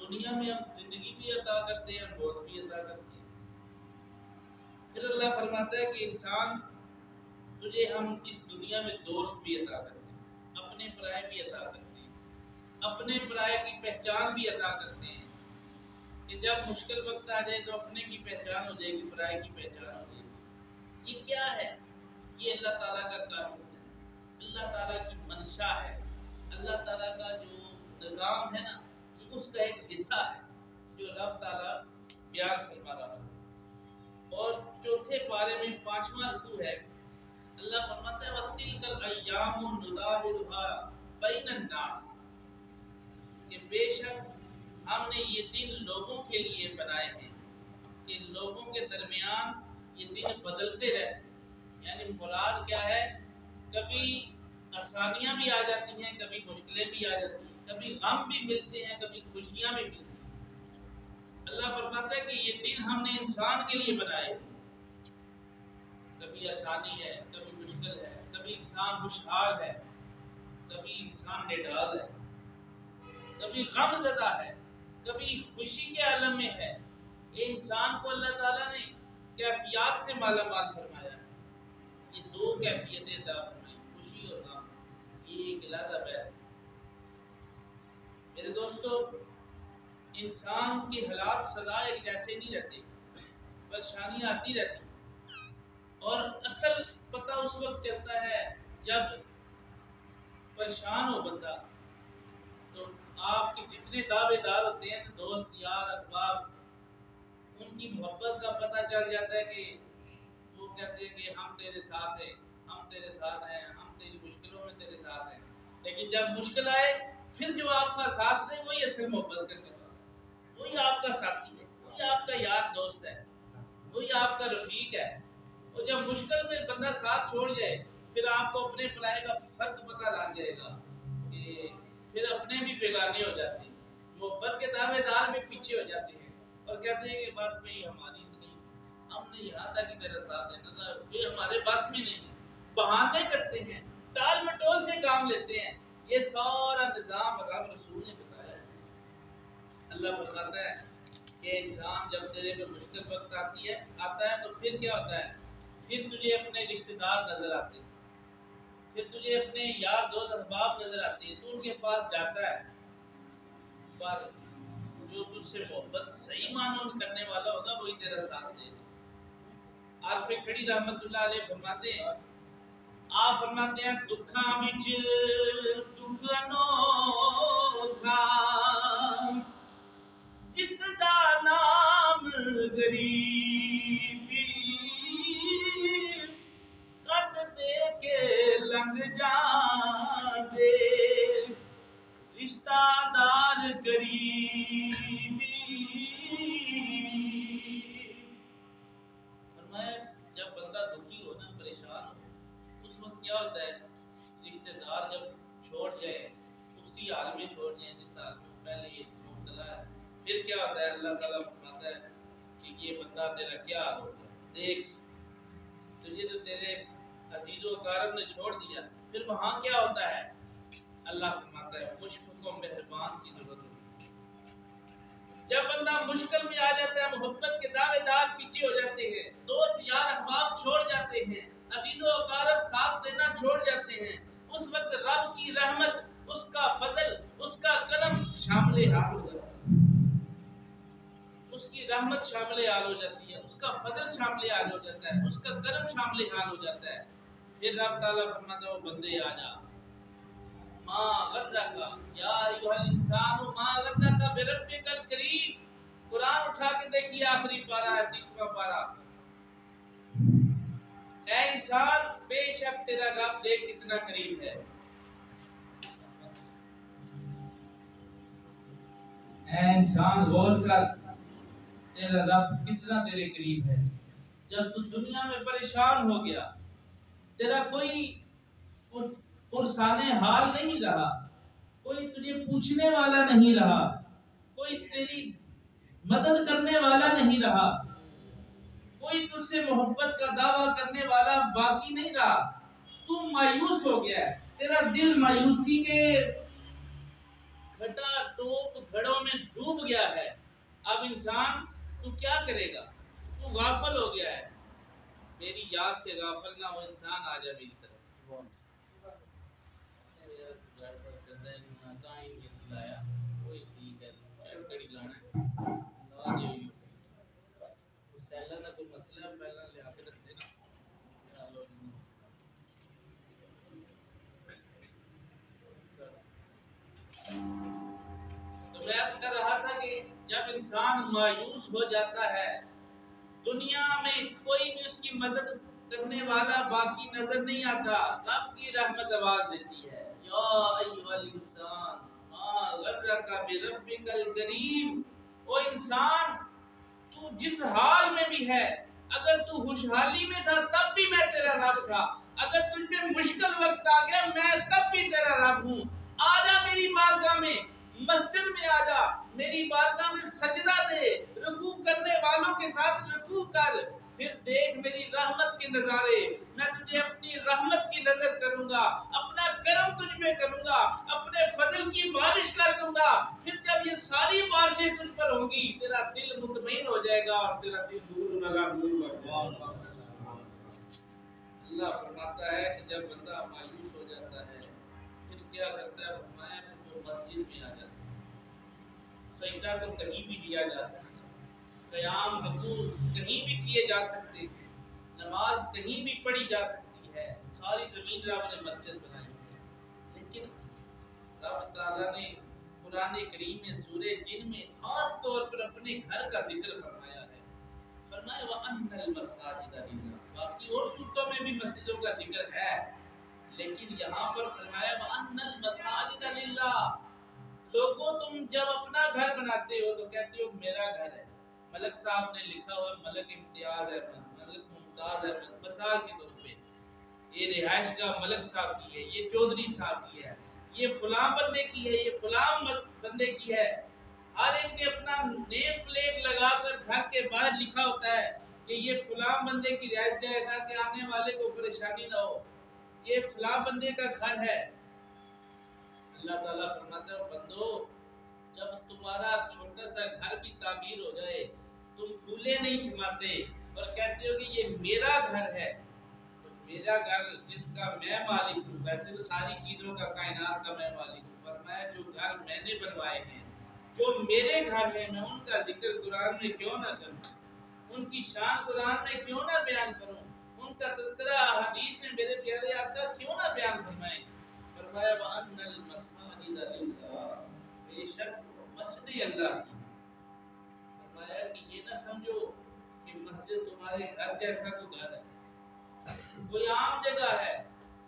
دنیا میں ہم زندگی بھی عطا کرتے ہیں، موت بھی عطا کرتے ہیں۔ پھر اللہ فرماتا ہے کہ انسان تجھے ہم اس دنیا میں دوست بھی عطا کرتے ہیں، اپنے پرائے بھی عطا کرتے ہیں، اپنے پرائے کی پہچان بھی عطا کرتے ہیں کہ جب مشکل وقت آ جائے تو اپنے کی پہچان ہو جائے گی، پرائے کی پہچان ہو جائے گی۔ یہ کیا ہے؟ یہ اللہ تعالیٰ کا قانون ہے، اللہ تعالیٰ کی منشا ہے، اللہ تعالیٰ کا جو نظام ہے نا، یہ اس کا ایک حصہ ہے جو رب تعالیٰ بیان فرما رہا ہے۔ اور چوتھے پارے میں 5واں رکوع ہے، اللہ فرماتا ہے وَتِلْكَ الْأَيَّامُ نُدَاوِلُهَا بَيْنَ النَّاسِ، کہ بے شک ہم نے یہ دن لوگوں کے لیے بنائے ہیں کہ لوگوں کے درمیان یہ دن بدلتے رہتے ہیں۔ یعنی مراد کیا ہے؟ کبھی آسانیاں بھی آ جاتی ہیں، کبھی مشکلیں بھی آ جاتی ہیں، کبھی غم بھی ملتے ہیں، کبھی خوشیاں بھی ملتی ہیں۔ اللہ فرماتا ہے کہ یہ دن ہم نے انسان کے لیے بنائے ہیں، کبھی آسانی ہے، کبھی مشکل ہے، کبھی انسان خوشحال ہے، کبھی انسان نڈال ہے، کبھی غم زدہ ہے، کبھی خوشی کے عالم میں ہے۔ یہ انسان کو اللہ تعالیٰ نے کیفیات سے مالا مال فرمایا ہے۔ یہ دو کیفیتیں عطا فرمائی، خوشی اور غم، یہ ایک علیحدہ بحث ہے۔ میرے دوستو، انسان کے حالات سدا ایک جیسے نہیں رہتے، پریشانیاں آتی رہتی ہیں، اور اصل پتہ اس وقت چلتا ہے جب پریشان ہو بندہ، تو آپ کے جتنے دعوے دار ہوتے ہیں، دوست یار احباب، ان کی محبت کا پتہ چل جاتا ہے کہ وہ کہتے ہیں کہ ہم تیرے ساتھ ہیں، ہم تیرے ساتھ ہیں، ہم تیری مشکلوں میں تیرے ساتھ ہیں۔ لیکن جب مشکل آئے پھر جو آپ کا ساتھ دے وہی اصل محبت کرنے والا، وہی آپ کا ساتھی ہے، وہی آپ کا یار دوست ہے، وہی آپ کا رفیق ہے۔ اور جب مشکل میں بندہ ساتھ چھوڑ جائے پھر آپ کو اپنے پرائے کا فرق پتہ لگ جائے گا کہ پھر اپنے بھی بیگانے ہو جاتے ہیں، محبت کے دعوے دار بھی پیچھے ہو جاتے ہیں اور کہتے ہیں کہ بس میں ہماری اتنی، ہم نے یہاں تک کہ میرا ساتھ دینا تھا، یہ ہمارے بس میں نہیں ہے، بہانے کرتے ہیں، ٹال مٹول سے کام لیتے ہیں۔ یہ سارا نظام رب رسول نے بتایا ہے۔ اللہ فرماتا ہے کہ انسان جب تیرے پہ مشکل وقت آتا ہے تو پھر کیا ہوتا ہے؟ پھر تجھے اپنے رشتہ دار نظر آتے ہیں، پھر تجھے اپنے یار دوست احباب نظر آتے ہیں، تو ان کے پاس جاتا ہے، پر جو تجھ سے محبت صحیح معنوں میں کرنے والا ہوگا وہی تیرا ساتھ دے گا۔ عارف کھڑی رحمت اللہ علیہ فرماتے ہیں، آپ فرماتے ہیں دکھاں وچ دکھ انوکھا جس دا نام غریبی، کٹ دے کے لنگ جاندے رشتہ دار قریبی۔ فرمایا جب بندہ دکھی ہو نا، پریشان ہو، اس وقت کیا ہوتا ہے؟ رشتہ دار جب چھوڑ جائے، اسی حال میں چھوڑ جائیں جس حال میں پہلے یہ مبتلا ہے، پھر کیا ہوتا ہے؟ اللہ تعالیٰ فرماتا ہے کہ یہ بندہ تیرا کیا حال ہوگا، دیکھ تجھے تو تیرے عزیز و اقارب نے چھوڑ دیا، پھر وہاں کیا ہوتا ہے؟ اللہ فرماتا ہے مشفق و مہربان کی ضرورت ہے۔ جب بندہ مشکل میں آ جاتا ہے، محبت کے دعوے دار پیچھے ہو جاتے ہیں، دوست یار احباب چھوڑ جاتے ہیں، عزیز و اقارب ساتھ دینا چھوڑ جاتے ہیں، اس وقت رب کی رحمت، اس کا فضل، اس کا کرم شامل حال ہو جاتا ہے، اس کی رحمت شامل حال ہو جاتی ہے، اس کا فضل شامل حال ہو جاتا ہے، اس کا کرم شامل حال ہو جاتا ہے۔ پھر رب تعالیٰ فرماتا ہے وہ بندے آ جا، ما غرک یا ایھا الانسان ما غرک بربک الکریم۔ قرآن اٹھا کے دیکھیے، آخری پارہ ہے، 30واں پارہ۔ اے انسان، بے شک تیرا رب دیکھ کتنا قریب ہے۔ اے انسان غور کر، تیرا رب کتنا تیرے قریب ہے۔ جب تو دنیا میں پریشان ہو گیا، تیرا کوئی پرسان حال نہیں رہا، کوئی تجھے پوچھنے والا نہیں رہا، کوئی تیری مدد کرنے والا نہیں رہا، کوئی تجھ سے محبت کا دعویٰ کرنے والا باقی نہیں رہا، تو مایوس ہو گیا ہے، تیرا دل مایوسی کے گھٹا ٹوپ گھڑوں میں ڈوب گیا انسان تو کیا کرے گا؟ تو غافل ہو گیا ہے، میری یاد سے غافل نہ ہو انسان، آ جا میری طرف۔ کوئی ٹھیک ہے کڑی لانا لا دے سیلا نہ کوئی مسئلہ پہلا لیا کے رکھتے نا۔ تو میں عرض کر رہا تھا کہ جب انسان مایوس ہو جاتا ہے، دنیا میں کوئی بھی اس کی مدد کرنے والا باقی نظر نہیں آتا، رب کی رحمت آواز دیتی ہے، یا ایھا الانسان ما غرک بربک الکریم، او انسان تو جس حال میں بھی ہے، اگر تو خوشحالی میں تھا تب بھی میں تیرا رب تھا، اگر تجھ پہ مشکل وقت آ گیا میں تب بھی تیرا رب ہوں، آ جا میری بارگاہ میں، مسجد میں آ جا، میری بارگاہ میں سجدہ دے، رکوع کرنے والوں کے ساتھ رکوع کر، پھر دیکھ میری رحمت کے نظارے، میں تجھے اپنی رحمت کی نظر کروں گا، اپنا کرم تجھ پہ کروں گا، اپنے فضل کی بارش کر دوں گا، پھر جب یہ ساری بارشیں تجھ پر ہوں گی تیرا دل مطمئن ہو جائے گا اور تیرا دل دور لگا دور ہوگا۔ اللہ فرماتا ہے کہ جب بندہ مایوس ہو جاتا ہے پھر کیا کرتا ہے؟ فرمایا کہ وہ مسجد میں آ جاتا ہے، سجدہ تو کہیں بھی دیا جا سکتا ہے، قیام رکوع کہیں بھی کیے جا سکتے ہیں، نماز کہیں بھی پڑھی جا سکتی ہے، ساری زمین رب نے مسجد بنائی ہے، لیکن رب تعالیٰ نے قرآن کریم میں سورہ جن میں خاص طور پر اپنے گھر کا ذکر فرمایا ہے، فرمایا وَأَنَّ الْمَسَاجِدَ لِلَّهِ، باقی اور صورتوں میں بھی مسجدوں کا ذکر ہے، لیکن یہاں پر فرمایا وَأَنَّ الْمَسَاجِدَ لِلَّهِ، لوگوں تم جب اپنا گھر بناتے ہو تو کہتے ہو میرا گھر ہے، ملک صاحب نے لکھا ہوا ملک امتیاز احمد، ملک ممتاز احمد، مثال کے طور پہ یہ رہائش کا ملک صاحب کی ہے، یہ چودھری صاحب کی ہے، یہ فلاں بندے کی ہے، یہ فلاں بندے کی ہے، ہر ایک نے اپنا نیم پلیٹ لگا کر گھر کے باہر لکھا ہوتا ہے کہ یہ فلاں بندے کی رہائش گاہ ہے تاکہ آنے والے کو پریشانی نہ ہو، یہ فلاں بندے کا گھر ہے۔ اللہ تعالیٰ فرماتا ہے بندو جب تمہارا چھوٹا سا گھر بھی تعمیر ہو جائے تم پھولے نہیں سماتے اور کہتے ہو کہ یہ میرا گھر ہے، تو میرا گھر جس کا میں مالک ہوں، ویسے تو ساری چیزوں کا کائنات کا میں مالک ہوں، فرمایا جو گھر میں نے بنوائے ہیں، جو میرے گھر ہیں، میں ان کا ذکر قرآن میں کیوں نہ کروں، ان کی شان قرآن میں کیوں نہ بیان کروں، ان کا تذکرہ حدیث میں میرے پیارے آقا کیوں نہ بیان فرمائیں۔ فرمایا وَأَنَّ الْمَسَاجِدَ لِلَّهِ، بے شک مسجد اللہ کی، فرمایا کہ یہ نہ سمجھو کہ مسجد تمہارے گھر جیسا کوئی گھر ہے، کوئی عام جگہ ہے،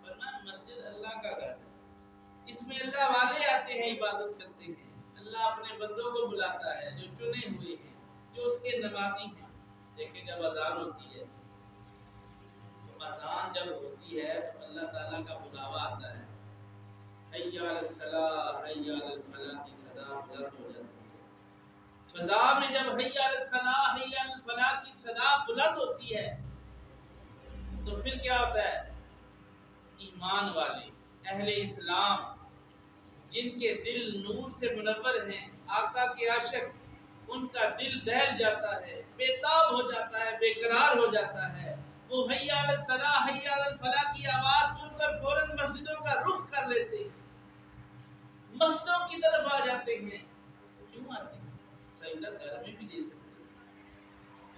فرمایا مسجد اللہ کا گھر ہے، اس میں اللہ والے آتے ہیں عبادت کرتے ہیں، اللہ اپنے بندوں کو بلاتا ہے جو چنے ہوئے ہیں، جو اس کے نمازی ہیں۔ دیکھیں جب اذان ہوتی ہے تو اذان جب ہوتی ہے تو اللہ تعالیٰ کا بلاوا آتا ہے، حی علی الصلاۃ حی علی الفلاح کی صدا بلند ہو جاتی ہے، فضا میں جب حی علی الصلاۃ حی علی الفلاح کی صدا بلند ہوتی ہے تو پھر کیا ہوتا ہے؟ ایمان والے اہل اسلام جن کے دل نور سے منور ہیں، آقا کے عاشق، ان کا دل دہل جاتا ہے، بے تاب ہو جاتا ہے، بے قرار ہو جاتا ہے، وہ حی علی الصلاۃ حی علی الفلاح کی آواز سن کر فوراً مسجدوں کا رخ کر لیتے ہیں، مسجدوں کی طرف آ جاتے ہیں۔ کیوں آتے ہیں؟ سجدہ گھر میں بھی دے سکتے ہیں،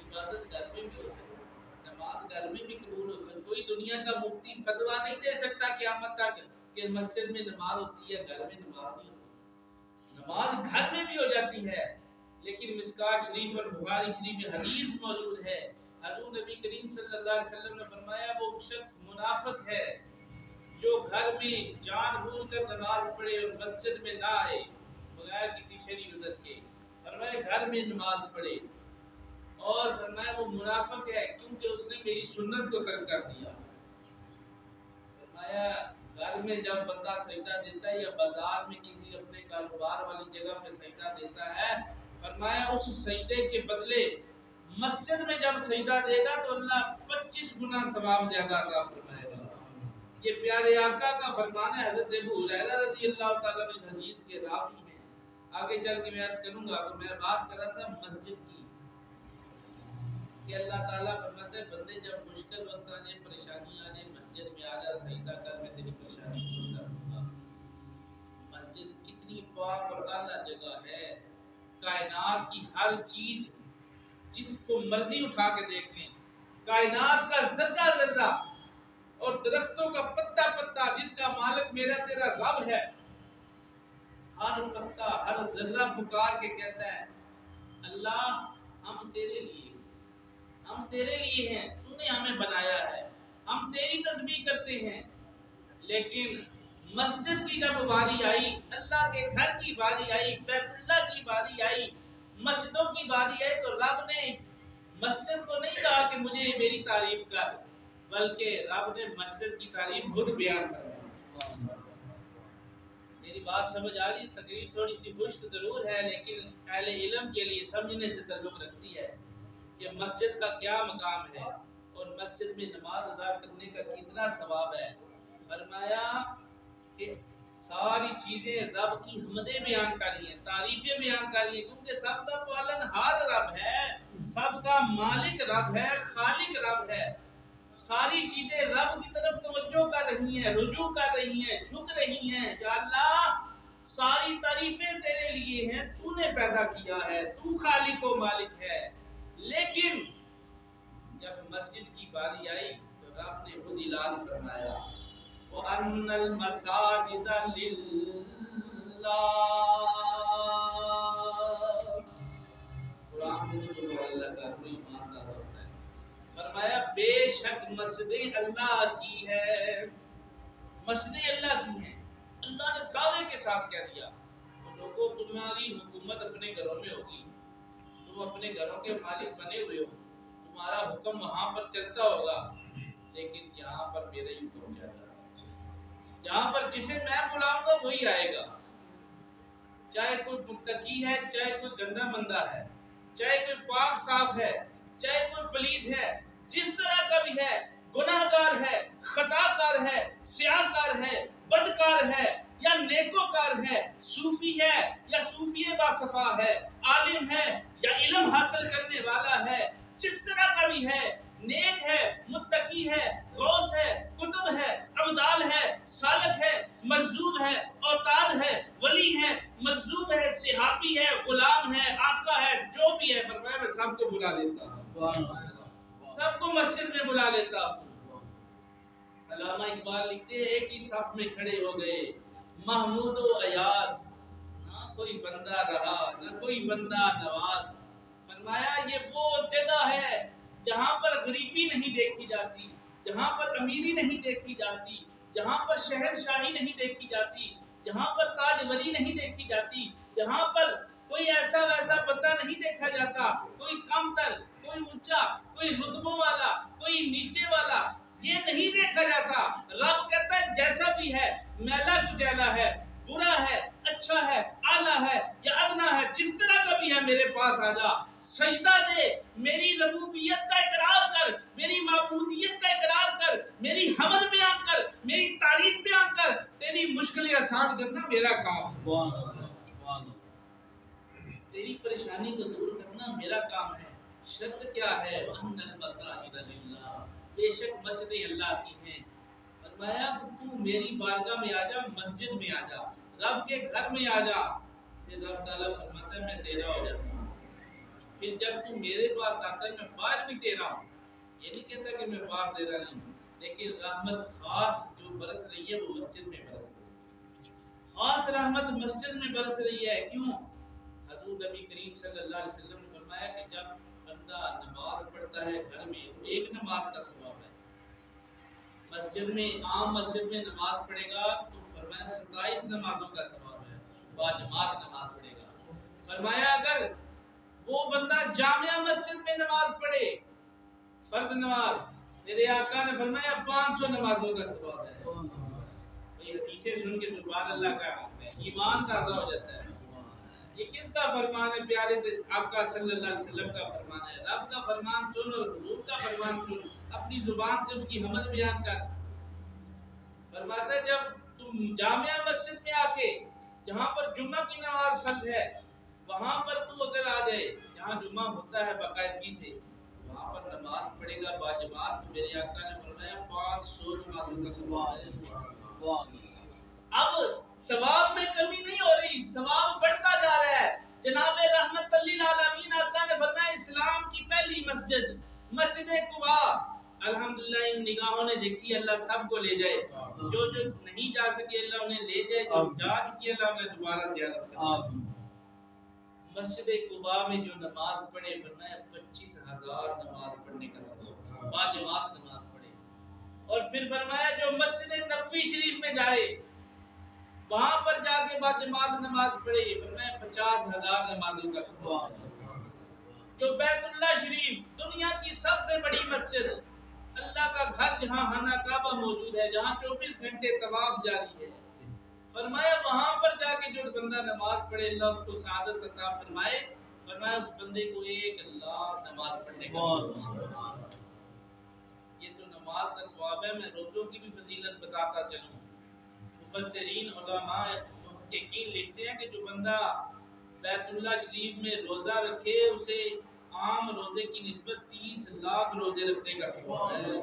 عبادت گھر میں بھی ہو سکتی ہے، نماز گھر میں بھی قبول ہو سکتی ہے، کوئی دنیا کا مفتی فتویٰ نہیں دے سکتا قیامت تک کہ مسجد میں نماز ہوتی ہے گھر میں نماز نہیں ہوتی، نماز گھر میں بھی ہو جاتی ہے، لیکن مشکوٰۃ شریف اور بخاری شریف میں حدیث موجود ہے، حضور نبی کریم صلی اللہ علیہ وسلم نے فرمایا وہ شخص منافق ہے جو گھر میں جان بوجھ کر نماز پڑھے اور مسجد میں نہ آئے بغیر کسی شرعی عذر کے، فرمایا گھر میں نماز پڑھے، اور فرمایا وہ منافق ہے کیونکہ اس نے میری سنت کو ترک کر دیا۔ فرمایا گھر میں جب بندہ سجدہ دیتا ہے یا بازار میں کسی اپنے کاروبار والی جگہ پہ سجدہ دیتا ہے، فرمایا اس سجدے کے بدلے مسجد میں جب سجدہ دے گا تو اللہ 25 گنا ثواب زیادہ عطا فرمائے گا۔ یہ پیارے آقا کا فرمان ہے، حضرت ابو ہریرہ رضی اللہ تعالیٰ عنہ حدیث کے راوی ہیں، آگے چل کے میں عرض کروں گا تو میں بات کر رہا تھا مسجد کی کہ اللہ تعالیٰ فرماتے ہیں بندے جب مشکل وقت آ جائے پریشانی آ جائے مسجد میں آ جا سجدہ کر میں تیری پریشانی دور کر دوں گا۔ مسجد کتنی پاک اور اعلیٰ جگہ ہے، کائنات کی ہر چیز جس کو مرضی اٹھا کے دیکھ لیں، کائنات کا ذرہ ذرہ اور درختوں کا پتا پتا جس کا مالک میرا تیرا رب ہے، ہر پتا ہر ذرہ پکار کے کہتا ہے اللہ ہم تیرے لیے ہیں، تو نے ہمیں بنایا ہے، ہم تیری تسبیح کرتے ہیں۔ لیکن مسجد کی جب باری آئی، اللہ کے گھر کی باری آئی، بیت اللہ کی باری آئی، مسجدوں کی باری آئی، تو رب نے مسجد کو نہیں کہا کہ مجھے میری تعریف کر، بلکہ رب نے مسجد کی تعریف خود بیان کروائی۔ میری بات سمجھ آ رہی؟ تقریر تھوڑی سی خشک ضرور ہے لیکن اہل علم کے لیے سمجھنے سے تعلق رکھتی ہے کہ مسجد کا کیا مقام ہے اور مسجد میں نماز ادا کرنے کا کتنا ثواب ہے۔ فرمایا کہ ساری چیزیں رب کی حمدیں بیان کر رہی ہیں، تعریفیں بیان کر رہی ہیں، کیونکہ سب کا پالنہار رب ہے، سب کا مالک رب ہے، خالق رب ہے۔ ساری چیزیں رب کی طرف توجہ کر رہی ہیں، رجوع کر رہی ہیں، جھک رہی ہیں، یا اللہ ساری تعریفیں تیرے لیے ہیں، تو نے پیدا کیا ہے، تو خالق و مالک ہے۔ لیکن جب مسجد کی باری آئی تو رب نے خود اعلان فرمایا وَأَنَّ الْمَسَاجِدَ لِلَّهِ، قرآن سے اللہ کا کوئی مانتا ہوتا ہے۔ فرمایا بے شک مسجدیں اللہ کی ہے، مسجدیں اللہ کی ہیں۔ اللہ نے دعوے کے ساتھ کہہ دیا تو لوگوں تمہاری حکومت اپنے گھروں میں ہوگی، تم اپنے گھروں کے مالک بنے ہوئے ہو، تمہارا حکم وہاں پر چلتا ہوگا، لیکن یہاں پر میرا ہی حکم چل رہا ہے، یہاں پر جسے میں بلاؤں گا وہی آئے گا، چاہے کوئی متقی ہے، چاہے کوئی گندا بندہ ہے، چاہے کوئی پاک صاف ہے، چاہے کوئی پلید ہے، جس طرح کا بھی ہے، گناہ گار ہے، خطا کار ہے، سیاہ کار ہے، بدکار ہے یا نیکوکار ہے، صوفی ہے یا صوفی باصفا ہے، عالم ہے یا علم حاصل کرنے والا ہے، جس طرح کا بھی ہے، نیک ہے، متقی ہے، غوث ہے، قطب ہے، ابدال ہے، سالک ہے، مجذوب ہے، اوتاد ہے، ولی ہے، مجذوب ہے، صحابی ہے، غلام ہے، آقا ہے، جو بھی ہے، فرمایا میں سب کو بلا لیتا ہوں، سب کو مسجد میں بلا لیتا ہوں۔ علامہ اقبال لکھتے ہیں ایک ہی صف میں کھڑے ہو گئے محمود و ایاز، نہ کوئی بندہ رہا نہ کوئی بندہ نواز۔ فرمایا یہ وہ جگہ ہے جہاں پر غریبی نہیں دیکھی جاتی، جہاں پر امیری نہیں دیکھی جاتی، جہاں پر شہر شاہی نہیں دیکھی جاتی، جہاں پر تاج وری نہیں دیکھی جاتی، جہاں پر کوئی ایسا ویسا بندہ نہیں دیکھا جاتا، کوئی کم تر، کوئی اونچا، کوئی رتبوں والا، کوئی نیچے والا، یہ نہیں دیکھا جاتا۔ رب کہتا ہے جیسا بھی ہے، میلا کچیلا ہے، برا ہے، اچھا ہے، اعلیٰ ہے یا ادنا ہے، جس طرح کا بھی ہے میرے پاس آ جا، سجدہ دے، میری ربوبیت کا اقرار کر، میری معبودیت کا اقرار کر، میری حمد بیان کر، میری تعریف بیان کر، تیری مشکلیں آسان کرنا میرا کام ہے، تیری پریشانی کو دور کرنا میرا کام ہے۔ شرط کیا ہے؟ وَأَنَّ الْمَسَاجِدَ لِلَّهِ، بے شک مسجدیں اللہ کی ہیں۔ فرمایا تو میری بارگاہ میں آ جا، مسجد میں آ جا، رب کے گھر میں آ جا، پھر رب تعالیٰ فرماتا ہے میں تیرا ہو جاتا ہوں۔ پھر جب تو میرے پاس آتا ہے میں باہر بھی تیرا ہوں، یہ نہیں کہتا کہ میں باہر تیرا نہیں ہوں، لیکن رحمت خاص جو برس رہی ہے وہ مسجد میں برس رہی ہے، خاص رحمت مسجد میں برس رہی ہے۔ کیوں؟ حضور نبی کریم صلی اللہ علیہ وسلم نے فرمایا کہ جب بندہ نماز پڑھتا ہے گھر میں ایک نماز کا ثواب ہے، مسجد میں عام مسجد میں نماز پڑھے گا تو فرمایا 27 نمازوں کا ثواب ہے، باجماعت نماز پڑھے گا۔ فرمایا اگر وہ بندہ جامعہ مسجد میں نماز پڑھے فرض نماز، میرے آقا نے فرمایا 500 نمازوں کا ثواب ہے۔ یہ حدیثیں سن کے سبحان اللہ کا ایمان تازہ ہو جاتا ہے۔ یہ کس کا فرمان ہے؟ پیارے آقا صلی اللہ علیہ وسلم کا فرمان ہے۔ رب کا فرمان سن اور حضور کا فرمان سن، اپنی زبان سے اس کی حمد بیان کر۔ فرماتا ہے جب تم جامعہ مسجد میں آ کے جہاں پر جمعہ کی نماز فرض ہے وہاں پر تو اگر آ جائے، جہاں جمعہ ہوتا ہے باقاعدگی سے، وہاں پر نماز پڑھے گا باجماعت، تو میرے آقا نے فرمایا 500 نمازوں کا ثواب ہے۔ اب ثواب میں کمی نہیں ہو رہی، ثواب بڑھتا جا رہا ہے۔ جناب رحمت للعالمین آقا نے فرمایا اسلام کی پہلی مسجد مسجد قباء، الحمدللہ ان نگاہوں نے دیکھی، اللہ سب کو لے جائے، جو نہیں جا سکے اللہ انہیں لے جائے، جو جا چکی اللہ انہیں دوبارہ زیارت کرے۔ مسجد قباء میں جو نماز پڑھے، فرمایا 25,000 نماز پڑھنے کا ثواب، باجماعت نماز پڑھے۔ اور پھر فرمایا جو مسجد نبوی شریف میں جائے، وہاں پر جا کے باجماعت نماز پڑھے، فرمایا 50,000 نمازوں کا ثواب۔ جو بیت اللہ شریف دنیا کی سب سے بڑی مسجد، اللہ کا گھر جہاں خانہ کعبہ موجود ہے، جہاں 24 گھنٹے طواف جاری ہے، فرمایا وہاں پر جا کے جو بندہ نماز پڑھے اللہ اس کو سعادت عطا فرمائے، فرمایا اس بندے کو 1,00,000 نماز پڑھنے کا ثواب۔ یہ تو نماز کا ثواب ہے، میں روزوں کی بھی فضیلت بتاتا چلوں۔ مفسرین علماء محققین لکھتے ہیں کہ جو بندہ بیت اللہ شریف میں روزہ رکھے اسے عام روزے کی نسبت 30 لاکھ روزے رکھنے کا ثواب ہے۔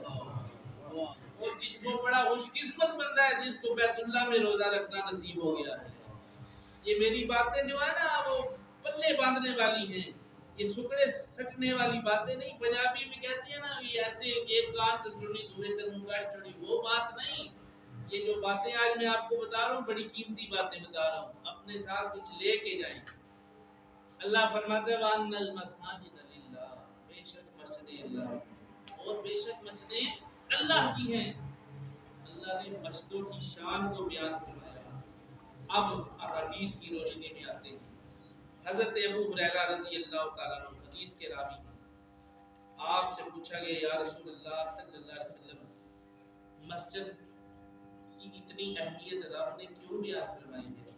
اور وہ بڑا خوش قسمت بندہ ہے جس کو بیت اللہ میں روزہ رکھنا نصیب ہو گیا ہے۔ یہ میری باتیں جو ہے نا وہ پلے باندھنے والی ہیں، یہ سکڑے سٹنے والی باتیں نہیں۔ پنجابی میں کہتی ہیں نا یہ ایسے ایک کان سے سنی دوسرے سے منہ کاٹ چھوڑی، وہ بات نہیں۔ یہ جو باتیں آج میں آپ کو بتا رہا ہوں بڑی قیمتی باتیں بتا رہا ہوں، اپنے ساتھ کچھ لے کے جائیں۔ اللہ فرماتا ہے وَأَنَّ الْمَسَاجِدَ لِلَّهِ، بے شک مسجدیں اللہ اور بے شک مسجدیں اللہ کی ہیں۔ اللہ نے مسجدوں کی شان کو بیان فرمایا۔ اب احادیث کی روشنی میں آتے ہیں۔ حضرت ابو ہریرہ رضی اللہ تعالیٰ عنہ حدیث کے راوی ہیں، آپ سے پوچھا گیا یا رسول اللہ صلی اللہ علیہ وسلم مسجد کی اتنی اہمیت رب نے کیوں بیان فرمائی ہے؟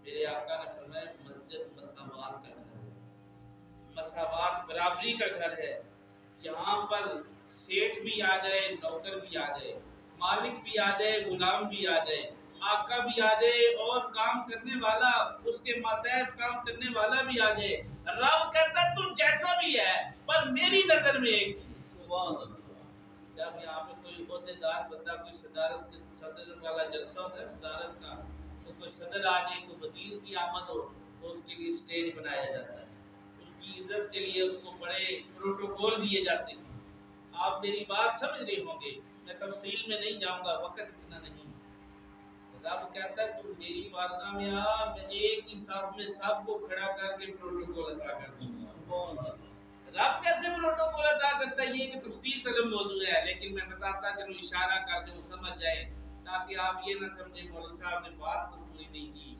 میرے آقا نے فرمایا مسجد مساوات کا گھر ہے، مساوات برابری کا گھر ہے۔ یہاں پر سیٹھ بھی آ جائے، نوکر بھی آ جائے، مالک بھی آ جائے، غلام بھی آ جائے، آقا بھی آ جائے اور کام کرنے والا اس کے ماتحت کام کرنے والا بھی آ جائے، رب کہتا ہے تو جیسا بھی ہے پر میری نظر میں ایک ہی۔ جب یہاں پہ کوئی عہدیدار بندہ، کوئی صدر والا جلسہ ہوتا ہے صدارت کا، تو کوئی صدر آ جائے، کوئی وزیر کی آمد ہو تو اس کے لیے اسٹیج بنایا جاتا ہے، اس کی عزت کے لیے اس کو بڑے پروٹوکول دیے جاتے ہیں۔ آپ میری بات سمجھ رہے ہوں گے، میں تفصیل میں نہیں جاؤں گا، وقت اتنا نہیں۔ رب کہتا ہے تو میری بارگاہ میں آ، میں ایک ہی صف میں سب کو کھڑا کر کے پروٹوکول ادا کر دوں گا۔ رب کیسے پروٹوکول ادا کرتا ہے یہ ایک تفصیل طلب موضوع ہے، لیکن میں بتاتا چلوں، اشارہ کر دوں سمجھ جائیں، تاکہ آپ یہ نہ سمجھیں مولوی صاحب نے بات تو پوری نہیں کی،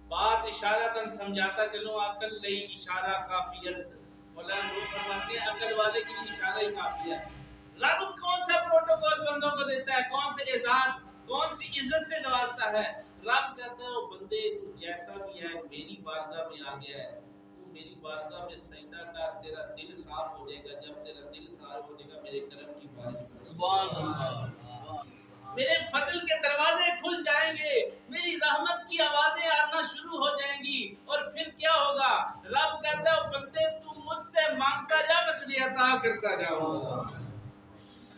بات اشارہ تن سمجھاتا چلوں۔ عقل نہیں اشارہ کافی است، مولانا روح فرماتے ہیں عقل والے کے لیے اشارہ ہی کافی ہے۔ رب کون سا پروٹوکول بندوں کو دیتا ہے، کون سے اعزاز، کون سی عزت سے نوازتا ہے؟ رب کہتا ہے وہ بندے تو جیسا بھی ہے میری بارگاہ میں آ گیا ہے، تو میری بارگاہ میں سجدہ کر، تیرا دل صاف ہو جائے گا، جب تیرا دل صاف ہو جائے گا میرے کرم کی بارش، سبحان اللہ، میرے فضل کے دروازے کھل جائیں گے، میری رحمت کی آوازیں آنا شروع ہو جائیں گی، اور پھر کیا ہوگا؟ رب کہتا ہے بندے تو مجھ سے مانگتا جا، میں تجھے عطا کرتا جاؤں گا۔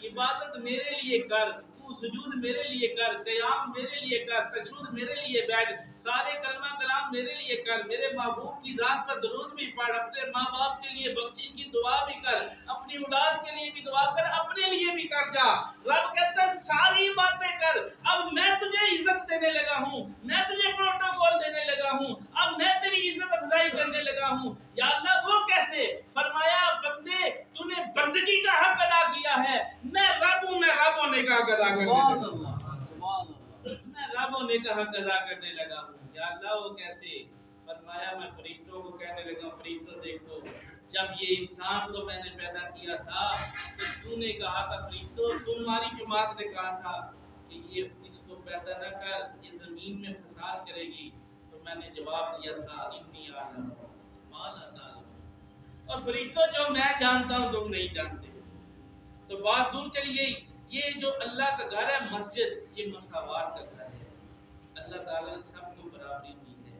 عبادت میرے لیے کر، تو سجود میرے لیے کر، قیام میرے لیے کر، تشہد میرے لیے بیٹھ، سارے کلمہ کلام میرے لیے کر، میرے محبوب کی ذات پر درود بھی پڑھ، اپنے ماں باپ کے لیے بخشش کی دعا بھی کر، اپنی اولاد کے لیے بھی دعا کر، اپنے لیے بھی کر جا۔ رب کہتا ہے ساری باتیں کر، اب میں تجھے عزت دینے لگا ہوں، میں تجھے پروٹوکول دینے لگا ہوں، اب میں تیری عزت افزائی کرنے لگا ہوں۔ یا اللہ وہ کیسے؟ فرمایا بندے تو نے بندگی کا حق ادا کیا ہے، میں رب ہوں، میں رب ہونے کا حق ادا کرنے لگا ہوں، میں رب ہونے کا حق ادا کرنے لگا ہوں۔ یا اللہ وہ کیسے؟ فرمایا میں فرشتوں کو کہنے لگا فرشتوں دیکھو، جب یہ انسان کو میں نے پیدا کیا تھا تو نے کہا تھا فرشتوں، تمہاری جماعت نے کہا تھا کہ یہ اس کو پیدا نہ کر، یہ زمین میں فساد کرے گی، تو میں نے جواب دیا تھا انی اعلم ما لا تعلمون، اور فرشتوں جو میں جانتا ہوں تم نہیں جانتے۔ تو بات دور چلی گئی۔ یہ جو اللہ کا گھر ہے مسجد، یہ مساوات کا گھر ہے، اللہ تعالیٰ نے سب کو برابری دی ہے۔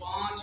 5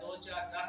2-4-10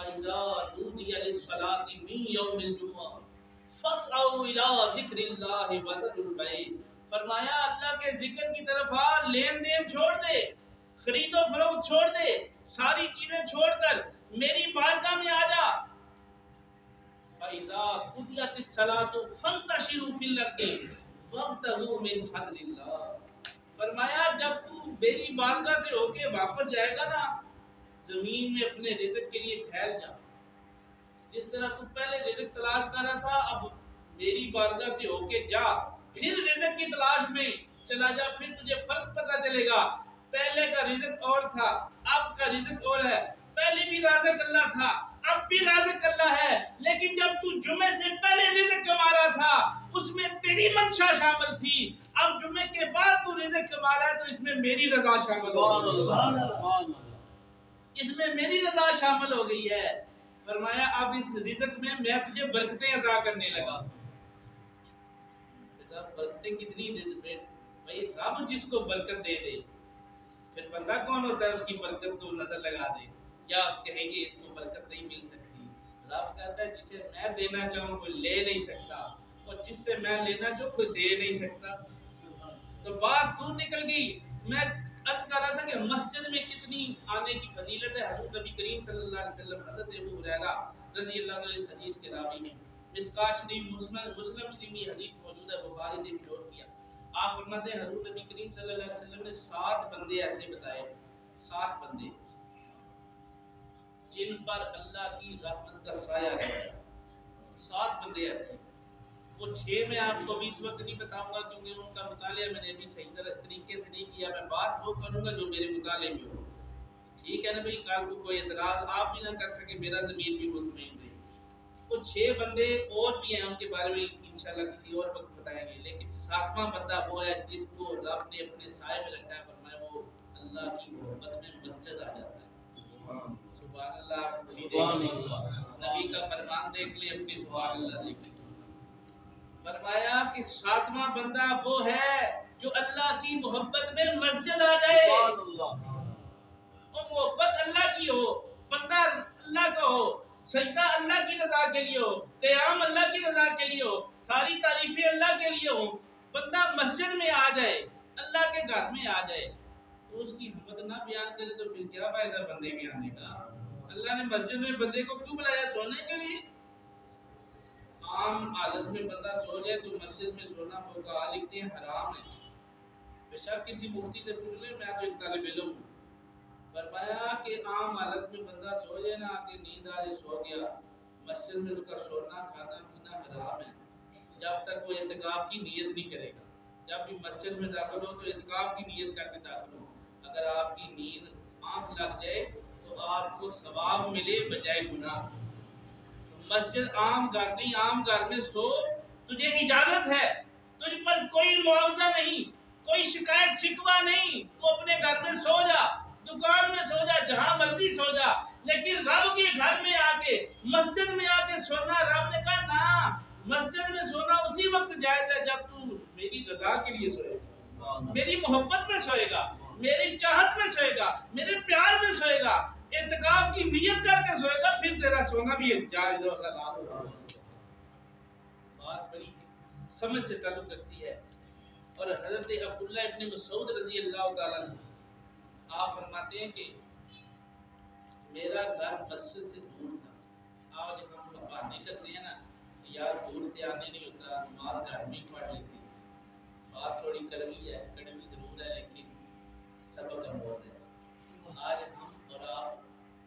فَإِذَا نُودِيَ لِلصَّلَاةِ مِن يَوْمِ الْجُمُعَةِ فَاسْعَوْا إِلَى ذِكْرِ اللَّهِ وَذَرُوا الْبَيْعَ، فرمایا اللہ کے ذکر کی طرف آ، لین دین چھوڑ دے، خرید و فروخت چھوڑ دے، ساری چیزیں چھوڑ کر میری بارگاہ میں آ جا۔ فَإِذَا قُضِيَتِ الصَّلَاةُ فَانتَشِرُوا فِي الْأَرْضِ وَابْتَغُوا مِنْ فَضْلِ اللَّهِ، فرمایا جب تو میری بارگاہ سے ہو کے واپس جائے گا نا، زمین میں اپنے رزق کے لیے پھیل جا، جس طرح تو پہلے رزق تلاش کر رہا تھا، اب میری بارگاہ سے ہو کے جا، پھر رزق کی تلاش میں چلا جا، پھر تجھے فرق پتہ چلے گا۔ پہلے کا رزق اور تھا، اب کا رزق اور ہے، پہلے بھی رازق اللہ تھا، اب بھی رازق اللہ ہے، لیکن جب تو جمعے سے پہلے رزق کما رہا تھا اس میں تیری منشا شامل تھی، اب جمعے کے بعد تو رزق کما رہا ہے تو اس میں میری رضا شامل ہو گئی، اس میں میری رضا شامل ہو گئی ہے۔ فرمایا اب اس رزق میں تجھے برکتیں عطا کرنے لگا۔ برکتیں کتنی دے دے بھائی، رب جس کو برکت دے دے، پھر بندہ کون ہوتا ہے اس کی برکت کو نظر لگا دے، یا کہیں گے اس کو برکت نہیں مل سکتی۔ رب کہتا ہے جسے میں دینا چاہوں کوئی لے نہیں سکتا، اور جس سے میں لینا چاہوں کوئی دے نہیں سکتا۔ تو بات دور نکل گئی، میں عرض کر رہا تھا کہ مسجد میں کتنی آنے کی فضیلت ہے۔ حضرت نبی کریم صلی اللہ علیہ وسلم، حضرت ابو ہریرہ رضی اللہ عنہ اس حدیث کے راوی ہیں، مشکوٰۃ شریف، مسلم شریف میں حدیث موجود ہے، بخاری نے بھی نوٹ کیا۔ آپ فرماتے ہیں حضرت نبی کریم صلی اللہ علیہ وسلم نے 7 بندے ایسے بتائے، 7 بندے جن پر اللہ کی رحمت کا سایہ ہے، 7 بندے ایسے۔ وہ 6 میں آپ کو بھی اس وقت نہیں بتاؤں گا کیونکہ ان کا مطالعہ میں نے ابھی صحیح طریقے سے نہیں کیا، میں بات وہ کروں گا جو میرے مطالعے میں ہو، ٹھیک ہے نا بھائی، کل کو کوئی اعتراض آپ بھی نہ کر سکے، میرا ضمیر بھی مطمئن رہے۔ وہ 6 بندے اور بھی ہیں، ان کے بارے میں انشاءاللہ کسی اور وقت بتائیں گے، لیکن 7واں بندہ وہ ہے جس کو رب نے اپنے سائے میں رکھا ہے، فرمایا وہ اللہ کی محبت میں مسجد آ جاتا ہے۔ سبحان اللہ، نبی کا فرمان دیکھ لیں، اپنی سبحان اللہ دیکھ لیں۔ فرمایا کہ 7واں بندہ وہ ہے جو اللہ کی محبت میں مسجد آ جائے، وہ محبت اللہ کی ہو، بندہ اللہ کا ہو، سجدہ اللہ کی رضا کے لیے ہو، قیام اللہ کی رضا کے لیے ہو، ساری تعریفیں اللہ کے لیے ہو، بندہ مسجد میں آ جائے، اللہ کے گھر میں آ جائے، تو اس کی حمد نہ بیان کرے تو پھر کیا فائدہ بندے کے آنے کا؟ اللہ نے مسجد میں بندے کو کیوں بلایا؟ سونے کے لیے؟ عام حالت میں بندہ سو جائے تو مسجد میں سونا فقہا لکھتے ہیں حرام ہے۔ بے شک کسی مفتی سے پوچھ لیں، میں تو ایک طالب علم ہوں، فرمایا کہ عام حالت میں بندہ سو جائے نا، کہ نیند آ جائے، سو گیا، مسجد میں اس کا سونا کھانا پینا حرام ہے جب تک وہ اعتکاف کی نیت نہیں کرے گا۔ جب بھی مسجد میں داخل ہو تو اعتکاف کی نیت کر کے داخل ہو، اگر آپ کی نیند آنکھ لگ جائے تو آپ کو ثواب ملے بجائے گناہ۔ مسجد عام گھر نہیں، عام گھر میں سو، تجھے اجازت ہے، تجھ پر کوئی معاوضہ نہیں، کوئی شکایت شکوہ نہیں، تو اپنے گھر میں سو جا، دکان میں سو جا، جہاں مرضی سو جا، لیکن رب کے گھر میں آ کے، مسجد میں آ کے سونا، رب نے کہا نا، مسجد میں سونا اسی وقت جائز ہے جب تو میری رضا کے لیے سوئے گا، میری محبت میں سوئے گا، میری چاہت میں سوئے گا، میرے پیار میں سوئے گا، اعتکاف کی نیت کر کے سوئے گا، پھر تیرا سونا بھی جائز ہوگا۔ بات بڑی سمجھ سے تعلق رکھتی ہے۔ اور حضرت عبداللہ ابن مسعود رضی اللہ تعالیٰ عنہ آپ فرماتے ہیں کہ میرا گھر مسجد سے دور تھا۔ آج ہم بہانے کرتے ہیں نا، یار دور سے آنے نہیں ہوتا، نماز گھر میں پڑھ لیتے، بات تھوڑی کڑوی ہے، کڑوی ضرور ہے لیکن سبق اموز ہے۔ آج ہم اور آپ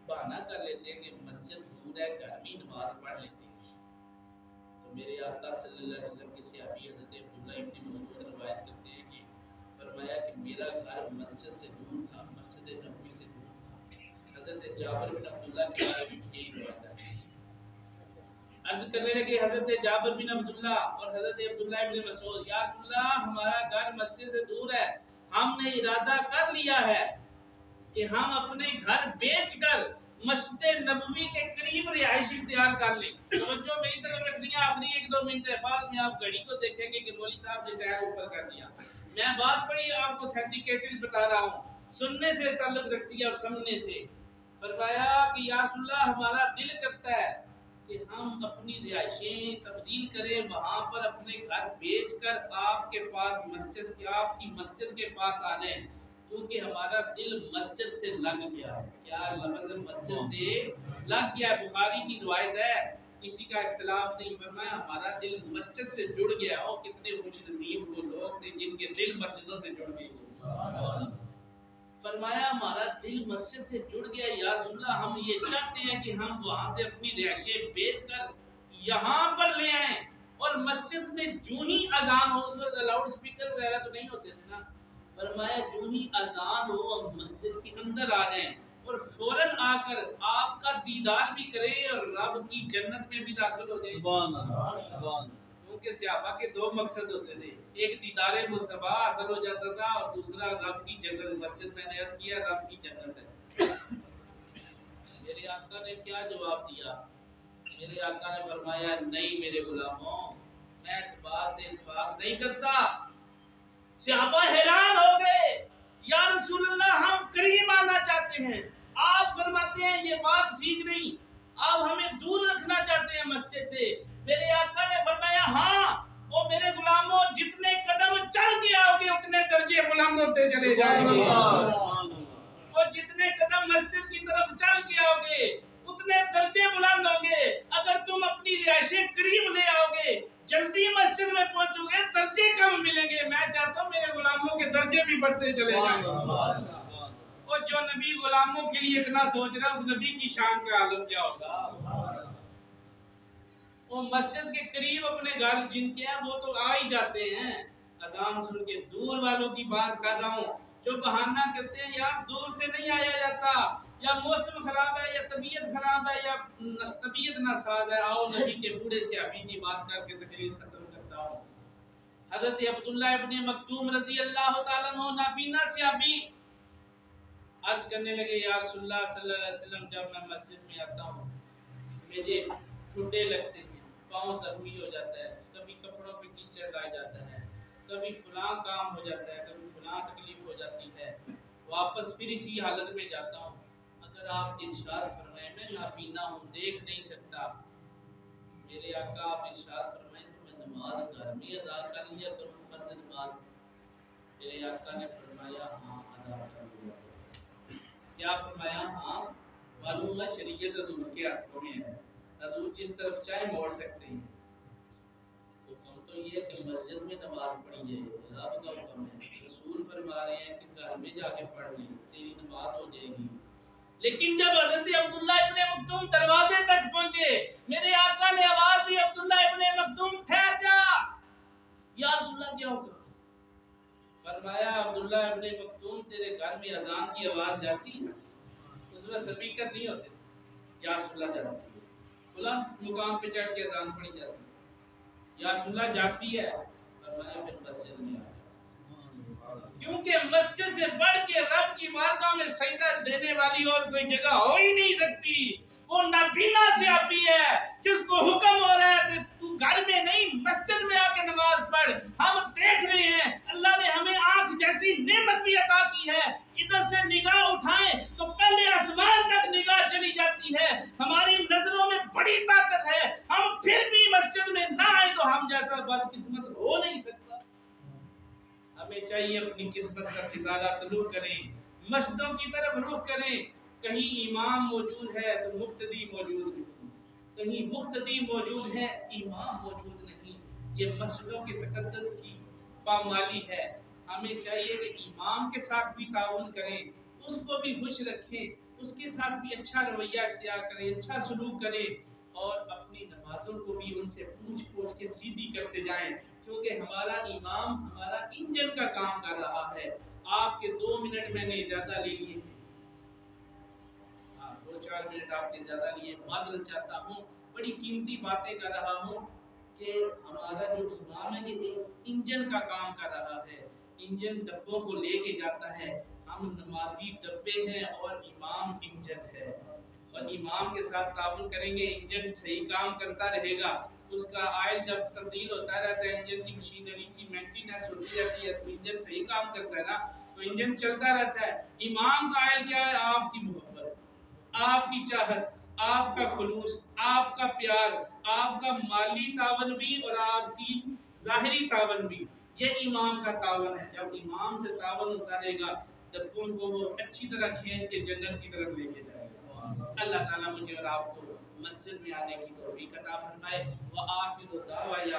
بہانہ کر لیتے ہیں کہ مسجد دور ہے، گھر میں نماز پڑھ لیتے ہیں۔ تو میرے آقا صلی اللہ علیہ وسلم کے صحابی حضرت عبداللہ ابن مسعود روایت کرتے ہیں کہ فرمایا کہ میرا گھر مسجد سے دور تھا، مسجد نبوی سے دور تھا۔ حضرت جابر بن عبداللہ کے بارے میں یہی روایت ہے۔ عرض کرنے لگے حضرت جابر بن عبداللہ اور حضرت عبداللہ ابن مسعود، یا رسول اللہ ہمارا گھر مسجد سے دور ہے، ہم نے ارادہ کر لیا ہے کہ ہم اپنے گھر بیچ کر مسجد نبوی کے قریب رہائش اختیار کر لیں۔ توجہ میری طرف رکھنی ہے، آخری 1-2 منٹ ہے، بعد میں آپ گھڑی کو دیکھیں گے کہ مولوی صاحب نے ٹائر اوپر کر دیا۔ میں بات بڑی آپ کو تھینٹیکیٹڈ بتا رہا ہوں، سننے سے تعلق رکھتی ہے اور سمجھنے سے۔ فرمایا کہ یا رسول اللہ ہمارا دل کرتا ہے کہ ہم اپنی رہائشیں تبدیل کریں، وہاں پر اپنے گھر بیچ کر آپ کے پاس مسجد، آپ کی مسجد کے پاس آ جائیں، کیونکہ ہمارا دل مسجد سے لگ گیا ہے۔ کیا لفظ مسجد سے لگ گیا؟ بخاری کی روایت ہے، کسی کا اختلاف نہیں۔ فرمایا ہمارا دل مسجد سے جڑ گیا۔ اور کتنے خوش نصیب وہ لوگ تھے جن کے دل مسجدوں سے جڑ گئے۔ فرمایا ہمارا دل مسجد سے جڑ گیا یا رسول اللہ، ہم یہ چاہتے ہیں کہ ہم وہاں سے اپنی رہائشیں بیچ کر یہاں پر لے آئیں، اور مسجد میں جو ہی اذان ہو، اس میں لاؤڈ اسپیکر وغیرہ تو نہیں ہوتے تھے نا، فرمایا جو ہی اذان ہو ہم مسجد کے اندر آ جائیں اور فوراً آ کر آپ کا دیدار بھی کریں اور رب کی جنت میں بھی داخل ہو جائیں۔ سبحان اللہ۔ کیونکہ صحابہ کے دو مقصد ہوتے تھے، ایک دیدار مصطفیٰ حاصل ہو جاتا تھا اور دوسرا رب کی جنت۔ مسجد میں نے عرض کیا رب کی جنت ہے۔ میرے آقا نے کیا جواب دیا؟ میرے آقا نے فرمایا نہیں میرے غلاموں، میں اس بات سے اتفاق نہیں کرتا۔ صحابہ حیران ہو گئے، یا رسول اللہ ہم قریب آنا چاہتے ہیں، آپ فرماتے ہیں یہ بات ٹھیک نہیں، آپ ہمیں دور رکھنا چاہتے ہیں مسجد سے۔ میرے آقا نے فرمایا ہاں، وہ میرے غلاموں جتنے قدم چل کے آؤ گے اتنے درجے بلند ہوتے چلے جائیں گے۔ وہ جتنے قدم مسجد کی طرف چل کے آؤ گے اتنے درجے بلند ہوں گے۔ اگر تم اپنی رہائشیں قریب لے آؤ گے، جلدی مسجد میں پہنچو گے، درجے کم ملیں گے۔ میں چاہتا ہوں میرے غلاموں کے درجے بھی بڑھتے چلے جائیں۔ اور جو نبی غلاموں کے لیے اتنا سوچ رہا ہے اس نبی کی شان کا عالم کیا ہوگا؟ وہ مسجد کے قریب اپنے گھر جن کے ہیں وہ تو آ ہی جاتے ہیں اذان سن کے۔ دور والوں کی بات کر رہا ہوں جو بہانہ کرتے ہیں یار دور سے نہیں آیا جاتا، یا موسم خراب ہے، یا طبیعت خراب ہے، یا طبیعت ناساز ہے۔ آؤ نبی کے بوڑھے صحابی کی بات کر کے تقریر ختم کرتا ہوں۔ حضرت عبداللہ ابن مکتوم رضی اللہ تعالیٰ عنہ نابینا صحابی عرض کرنے لگے یا رسول اللہ صلی اللہ علیہ وسلم، جب میں مسجد میں آتا ہوں مجھے ٹھنڈے لگتے ہیں، پاؤں زخمی ہو جاتا ہے، کبھی کپڑوں پہ کیچڑ لگ جاتا ہے، کبھی فلاں کام ہو جاتا ہے، کبھی فلاں تکلیف ہو جاتی ہے، واپس پھر اسی حالت میں جاتا ہوں۔ اگر آپ ارشاد فرمائیں میں نابینا ہوں، دیکھ نہیں سکتا، میرے آقا آپ ارشاد فرمائیں تو میں نماز گھر میں ادا کر لیا کروں، فرض نماز۔ میرے آقا نے فرمایا ہاں ادا کر لیا۔ کیا فرمایا؟ ہاں۔ معلوم ہے شریعت حضور کے ہاتھوں میں ہے، حضور جس طرف چاہے موڑ سکتے ہیں۔ حکم تو یہ ہے کہ مسجد میں نماز پڑھی جائے، رب کا حکم ہے۔ رسول فرما رہے ہیں کہ گھر میں جا کے پڑھ لی تیری نماز ہو جائے گی۔ لیکن جب حضرت عبداللہ ابن مکتوم دروازے تک پہنچے، میرے آقا نے آواز دی عبداللہ ابن مکتوم ٹھہر جا۔ یا رسول اللہ کیا حکم؟ فرمایا عبداللہ ابن مکتوم تیرے گھر میں اذان کی آواز جاتی ہے؟ اس میں سپیکر نہیں ہوتے۔ یا رسول اللہ جاتی ہے، بلند مقام پہ چڑھ کے اذان پڑھی جاتی ہے۔ یا رسول اللہ جاتی ہے؟ فرمایا پھر مسجد میں آ جا، کیونکہ مسجد سے بڑھ کے رب کی بارگاہ میں سجدہ دینے والی اور کوئی جگہ ہو ہی نہیں سکتی۔ وہ نابینا صحابی ہے جس کو حکم ہو رہا ہے کہ تو گھر میں نہیں مسجد میں آ کے نماز پڑھ۔ ہم دیکھ رہے ہیں اللہ نے ہمیں آنکھ جیسی نعمت بھی عطا کی ہے، ادھر سے نگاہ اٹھائیں تو پہلے آسمان تک نگاہ چلی جاتی ہے۔ ہماری نظروں میں بڑی طاقت ہے، ہم پھر بھی مسجد میں نہ آئے تو ہم جیسا بدقسمت ہو نہیں سکتا۔ ہمیں چاہیے اپنی قسمت کا ستارہ طلوع کریں، مسجدوں کی طرف رخ کریں۔ کہیں امام موجود ہے تو مقتدی موجود نہیں، کہیں مقتدی موجود ہے امام موجود نہیں۔ یہ مسجدوں کے تقدس کی پامالی ہے۔ ہمیں چاہیے کہ امام کے ساتھ بھی تعاون کریں، اس کو بھی خوش رکھیں، اس کے ساتھ بھی اچھا رویہ اختیار کریں، اچھا سلوک کریں، اور اپنی نمازوں کو بھی ان سے پوچھ پوچھ کے سیدھی کرتے جائیں، کیونکہ ہمارا امام ہمارا انجن کا کام کر رہا ہے۔ آپ کے 2 منٹ میں نے زیادہ لے لیے، 2-4 منٹ آپ کے زیادہ لیے، معذرت چاہتا ہوں، بڑی قیمتی باتیں کر رہا ہوں کہ ہمارا جو امام ہے یہ انجن کا کام کر رہا ہے، انجن ڈبوں کو لے کے جاتا ہے، ہم نمازی ڈبے ہیں اور امام انجن ہے، اور امام کے ساتھ تعاون کریں گے انجن صحیح کام کرتا رہے گا۔ اس کا آئل جب تبدیل ہوتا رہتا ہے، انجن کی مشینری کی مینٹیننس ہوتی رہتی ہے تو انجن صحیح کام کرتا ہے نا، تو انجن چلتا رہتا ہے۔ امام کا آئل کیا ہے؟ آپ کی محبت، آپ کی چاہت، آپ کا خلوص، آپ کا پیار، آپ کا مالی تعاون بھی اور آپ کی ظاہری تعاون بھی، یہ امام کا تعاون ہے۔ جب امام سے تعاون ہوتا رہے گا تب ان کو وہ اچھی طرح کھینچ کے جنت کی طرف لے کے جائے گا۔ اللہ تعالیٰ مجھے اور آپ کو مسجد میں آنے کی توفیق عطا فرمائے۔ وآخر دعوانا